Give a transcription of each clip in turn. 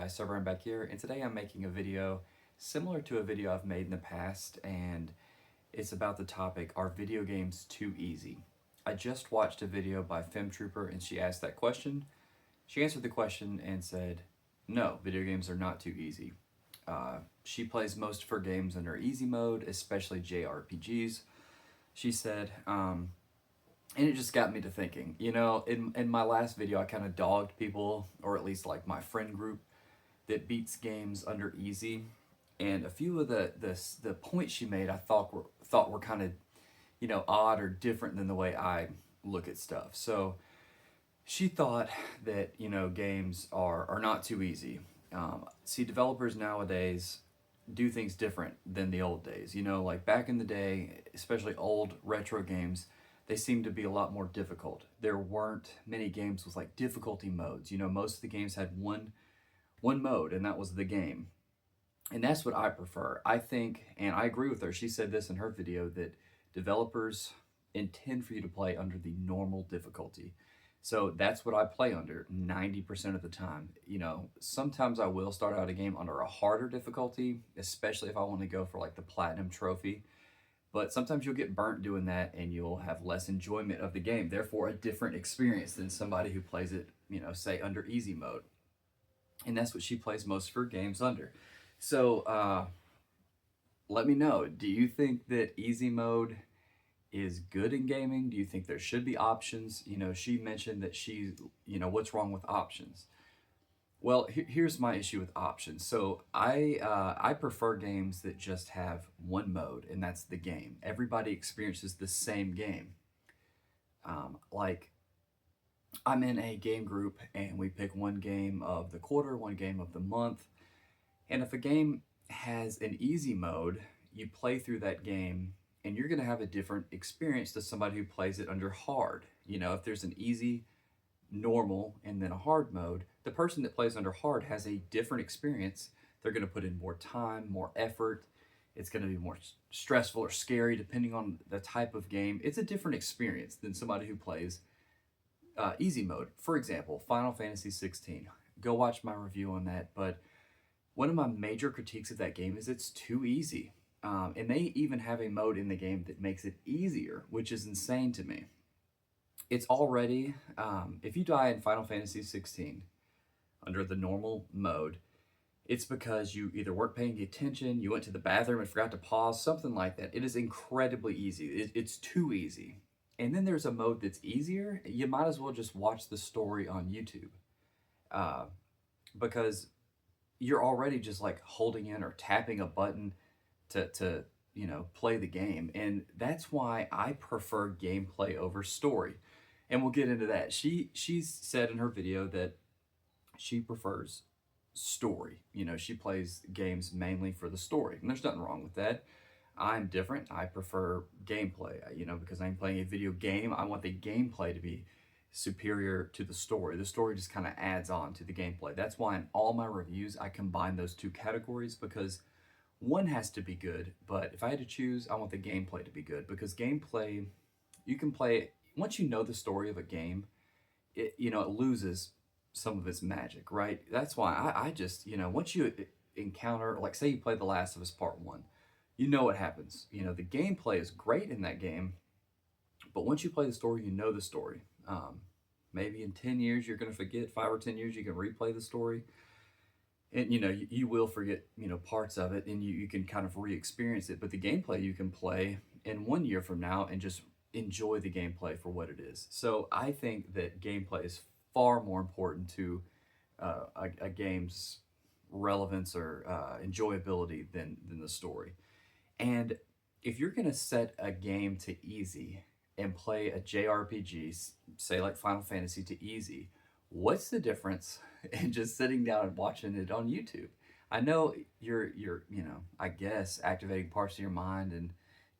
SirVern back here, and today I'm making a video similar to a video I've made in the past, and it's about the topic, are video games too easy? I just watched a video by FemTrooper and she asked that question. She answered the question and said, no, video games are not too easy. She plays most of her games under easy mode, especially JRPGs. She said, and it just got me to thinking, in my last video, I kind of dogged people, or at least like my friend group, that beats games under easy. And a few of the points she made I thought were kind of, odd or different than the way I look at stuff. So she thought that, games are not too easy. See, developers nowadays do things different than the old days. Like back in the day, especially old retro games, they seemed to be a lot more difficult. There weren't many games with like difficulty modes. Most of the games had one mode, and that was the game. And that's what I prefer. I think, and I agree with her, she said this in her video, that developers intend for you to play under the normal difficulty. So that's what I play under 90% of the time. Sometimes I will start out a game under a harder difficulty, especially if I want to go for like the platinum trophy. But sometimes you'll get burnt doing that and you'll have less enjoyment of the game. Therefore, a different experience than somebody who plays it, say under easy mode. And that's what she plays most of her games under. So let me know, do you think that easy mode is good in gaming? Do you think there should be options? She mentioned that what's wrong with options? Well, here's my issue with options. So I prefer games that just have one mode, and that's the game. Everybody experiences the same game. Like I'm in a game group, and we pick one game of the quarter, one game of the month. And if a game has an easy mode, you play through that game, and you're going to have a different experience to somebody who plays it under hard. If there's an easy, normal, and then a hard mode, the person that plays under hard has a different experience. They're going to put in more time, more effort. It's going to be more stressful or scary depending on the type of game. It's a different experience than somebody who plays easy mode. For example, Final Fantasy 16. Go watch my review on that. But one of my major critiques of that game is it's too easy. And they even have a mode in the game that makes it easier, which is insane to me. It's already, if you die in Final Fantasy 16 under the normal mode, it's because you either weren't paying attention, you went to the bathroom and forgot to pause, something like that. It is incredibly easy. It's too easy. And then there's a mode that's easier. You might as well just watch the story on YouTube, because you're already just like holding in or tapping a button to play the game. And that's why I prefer gameplay over story. And we'll get into that. She said in her video that she prefers story. She plays games mainly for the story. And there's nothing wrong with that. I'm different. I prefer gameplay, because I'm playing a video game. I want the gameplay to be superior to the story. The story just kind of adds on to the gameplay. That's why in all my reviews, I combine those two categories, because one has to be good, but if I had to choose, I want the gameplay to be good, because gameplay, you can play, once you know the story of a game, it loses some of its magic, right? That's why I just, once you encounter, like say you play The Last of Us Part 1, you know what happens. The gameplay is great in that game, but once you play the story, you know the story. Maybe in 10 years, you're going to forget, 5 or 10 years, you can replay the story. And you will forget parts of it, and you can kind of re-experience it. But the gameplay you can play in 1 year from now and just enjoy the gameplay for what it is. So I think that gameplay is far more important to a game's relevance or enjoyability than the story. And if you're going to set a game to easy and play a JRPG, say like Final Fantasy, to easy, what's the difference in just sitting down and watching it on YouTube? I know you're I guess activating parts of your mind and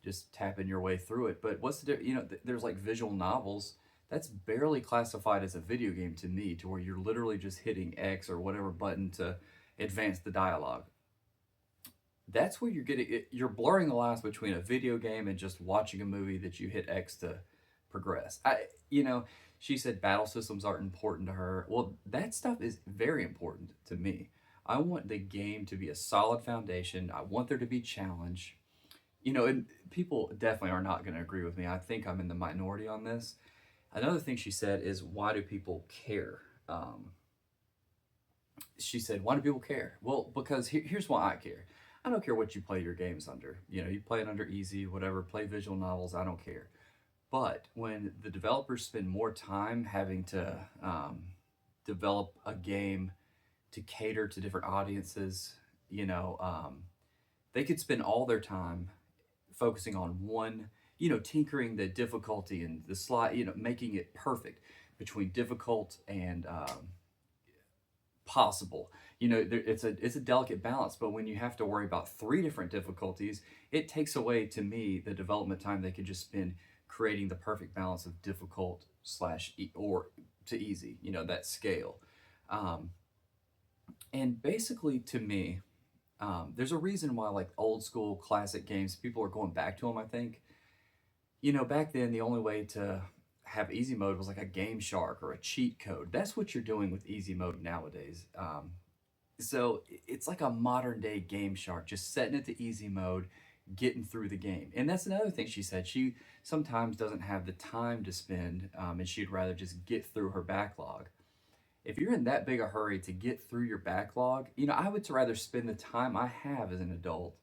just tapping your way through it, but what's the there's like visual novels. That's barely classified as a video game to me, to where you're literally just hitting X or whatever button to advance the dialogue. That's where you're blurring the lines between a video game and just watching a movie that you hit X to progress. She said battle systems aren't important to her. Well, that stuff is very important to me. I want the game to be a solid foundation. I want there to be challenge. And people definitely are not going to agree with me. I think I'm in the minority on this. Another thing she said is, why do people care? She said, why do people care? Well, because here's why I care. I don't care what you play your games under. You play it under easy, whatever, play visual novels, I don't care. But when the developers spend more time having to develop a game to cater to different audiences, you know, um, they could spend all their time focusing on one, tinkering the difficulty and the slide, making it perfect between difficult and possible. It's a delicate balance, but when you have to worry about three different difficulties, it takes away, to me, the development time they could just spend creating the perfect balance of difficult slash or to easy, that scale. Um, and basically, to me, there's a reason why, like, old school classic games, people are going back to them, I think. Back then, the only way to have easy mode was like a game shark or a cheat code. That's what you're doing with easy mode nowadays. So it's like a modern day game shark, just setting it to easy mode, getting through the game. And that's another thing she said. She sometimes doesn't have the time to spend, and she'd rather just get through her backlog. If you're in that big a hurry to get through your backlog, I would rather spend the time I have as an adult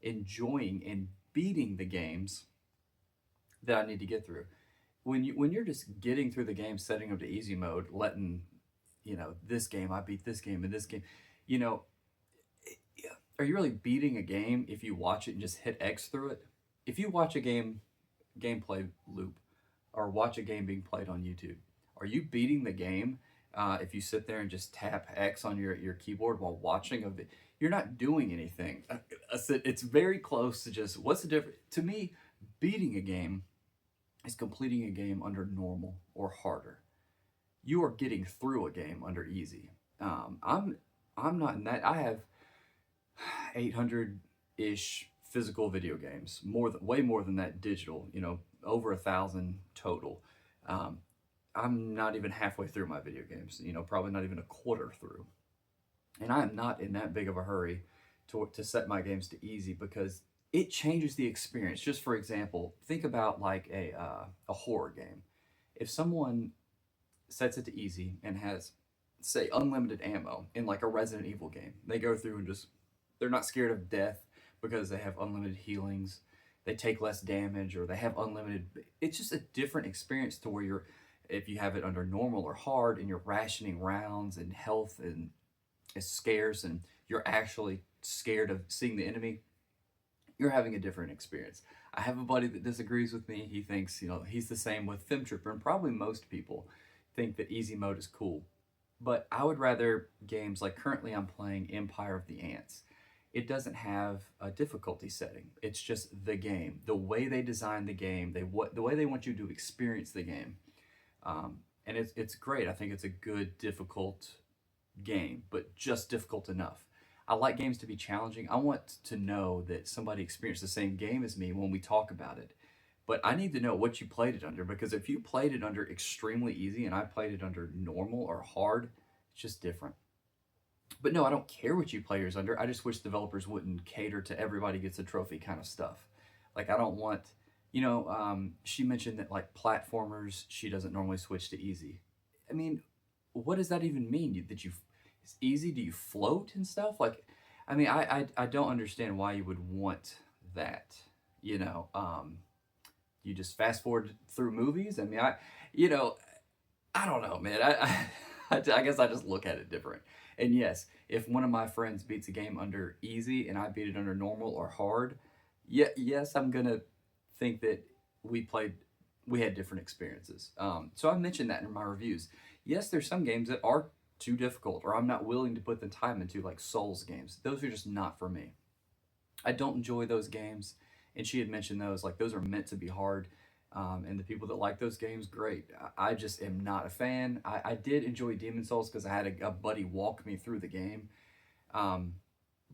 enjoying and beating the games that I need to get through. When you're just getting through the game, setting them to easy mode, letting this game, I beat this game and this game, you know, are you really beating a game if you watch it and just hit X through it? If you watch a gameplay loop, or watch a game being played on YouTube, are you beating the game if you sit there and just tap X on your keyboard while watching a video? You're not doing anything. It's very close to just, what's the difference? To me, beating a game is completing a game under normal or harder. You are getting through a game under easy. I'm not in that. I have 800 ish physical video games, way more than that digital. Over 1,000 total. Um, I'm not even halfway through my video games. Probably not even a quarter through, and I am not in that big of a hurry to set my games to easy, because it changes the experience. Just for example, think about like a horror game. If someone sets it to easy and has, say, unlimited ammo in like a Resident Evil game, they go through and just, they're not scared of death because they have unlimited healings. They take less damage, or they have unlimited. It's just a different experience to where if you have it under normal or hard and you're rationing rounds and health and it's scarce and you're actually scared of seeing the enemy, you're having a different experience. I have a buddy that disagrees with me. He thinks, he's the same with FemTrooper, and probably most people think that easy mode is cool. But I would rather games like, currently I'm playing Empire of the Ants. It doesn't have a difficulty setting. It's just the game. The way they design the game, the way they want you to experience the game. And it's great. I think it's a good, difficult game, but just difficult enough. I like games to be challenging. I want to know that somebody experienced the same game as me when we talk about it. But I need to know what you played it under, because if you played it under extremely easy and I played it under normal or hard, it's just different. But no, I don't care what you play yours under. I just wish developers wouldn't cater to everybody gets a trophy kind of stuff. Like, I don't want, she mentioned that like platformers, she doesn't normally switch to easy. I mean, what does that even mean? That it's easy? Do you float and stuff? Like, I mean, I don't understand why you would want that. You just fast forward through movies. I mean, I don't know, man. I guess I just look at it different. And yes, if one of my friends beats a game under easy and I beat it under normal or hard, yes, I'm gonna think that we had different experiences. So I mentioned that in my reviews. Yes, there's some games that are too difficult, or I'm not willing to put the time into, like Souls games. Those are just not for me. I don't enjoy those games, and she had mentioned those, like, those are meant to be hard. And the people that like those games, great. I just am not a fan. I did enjoy Demon Souls because I had a buddy walk me through the game. Um,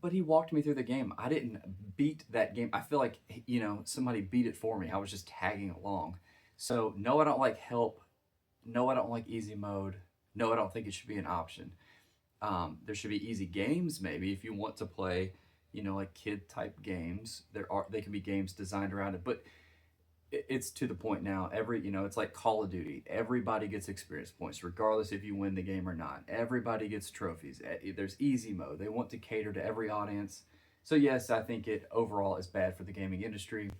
but he walked me through the game. I didn't beat that game. I feel like, somebody beat it for me. I was just tagging along. So, no, I don't like help. No, I don't like easy mode. No, I don't think it should be an option. There should be easy games, maybe, if you want to play, like kid type games. They can be games designed around it, but it's to the point now. It's like Call of Duty. Everybody gets experience points, regardless if you win the game or not. Everybody gets trophies. There's easy mode. They want to cater to every audience. So yes, I think it overall is bad for the gaming industry.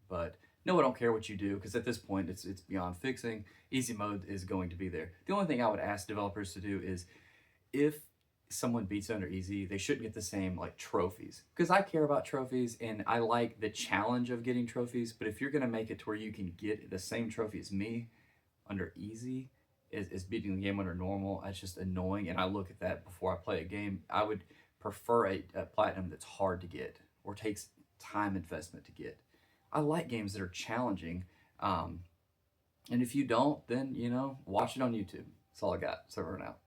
But no, I don't care what you do because at this point, it's beyond fixing. Easy mode is going to be there. The only thing I would ask developers to do is, if someone beats under easy, they shouldn't get the same like trophies. Because I care about trophies and I like the challenge of getting trophies. But if you're gonna make it to where you can get the same trophy as me under easy is beating the game under normal, that's just annoying. And I look at that before I play a game. I would prefer a platinum that's hard to get or takes time investment to get. I like games that are challenging. And if you don't, then watch it on YouTube. That's all I got. SirVern out.